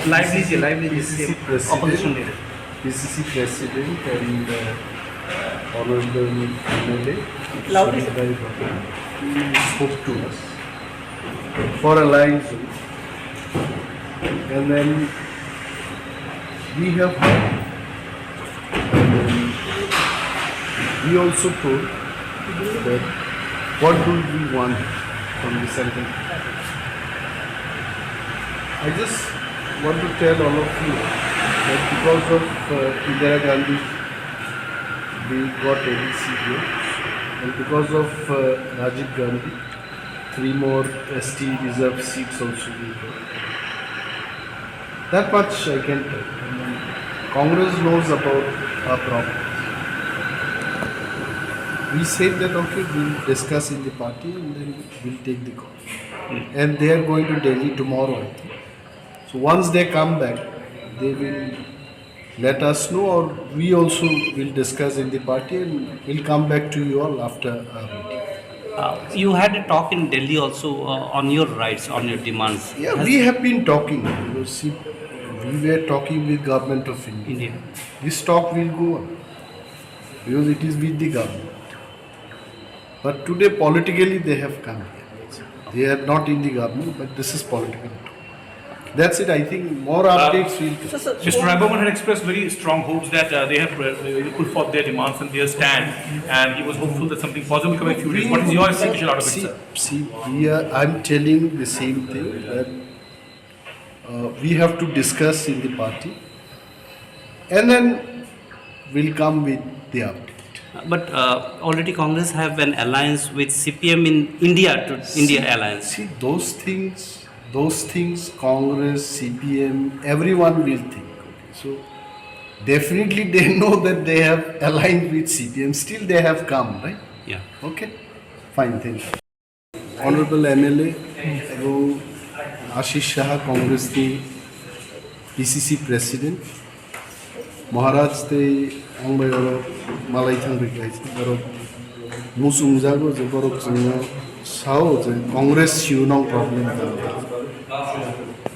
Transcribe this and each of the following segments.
lively PCC opposition President, leader. PCC President and Honorable MLA Loudly. Surabhai Babu spoke to us for alliance, and then we have heard, and then we also told that what do we want from the central. I just want to tell all of you that because of Indira Gandhi, we got ADC here, and because of Rajiv Gandhi, 3 more ST reserve seats also we got. That much I can tell. Congress knows about our problems. We said that okay, we'll discuss in the party and then we'll take the call. And they are going to Delhi tomorrow, I think. So once they come back, they will let us know, or we also will discuss in the party and we'll come back to you all after our meeting. You had a talk in Delhi also on your rights, on your demands. Yeah, we have been talking. See, we were talking with government of India. This talk will go on because it is with the government. But today politically they have come here. They are not in the government, but this is political. That's it. I think more updates will come. Mr. Raghunathan had expressed very strong hopes that they have put forth their demands and their stand, and he was hopeful that something positive will come in a few days. What is your expectation out of it, sir? I'm telling the same thing that we have to discuss in the party, and then we'll come with the update. But already Congress have an alliance with CPM in India India alliance. See, those things, Congress, CPM, everyone will think. Okay. So definitely they know that they have aligned with CPM. Still they have come, right? Yeah. Okay. Fine, thank you. Honorable MLA, Ashish Shah, Congress the PCC President, Maharaj the Angbayoro Malaithang Bikais, Musung Zago, the Borok Sao, Congress, you know, problem.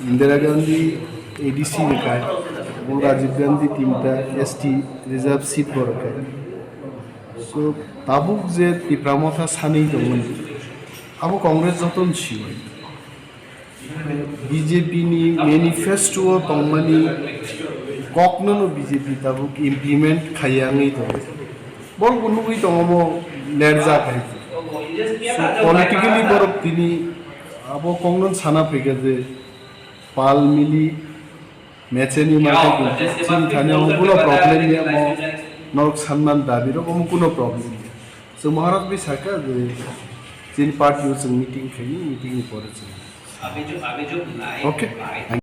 Indira Gandhi ADC निकाय और राजीव गांधी 3टा ST reserve seat पर रखे so Tabuk जे तिप्रामथा सानै दंमोन अब कांग्रेस जतन छियो बीजेपी नि मेनिफेस्टो तंमानि ककननो बीजेपी ताबुक इम्प्लिमेंट खायांगै दं बल गुनुगै दंमो लेरजा फाय पॉलिटिकली बरक तिनि अब कांग्रेस साना फैगजे पाल मिली मैचेनी मार्के चिन थाने कोनो प्रॉब्लम नहीं है नौक सम्मान दाबी रो कोनो प्रॉब्लम नहीं सो महाराज भी साका चिन पार्टी मीटिंग खेली मीटिंग पर ओके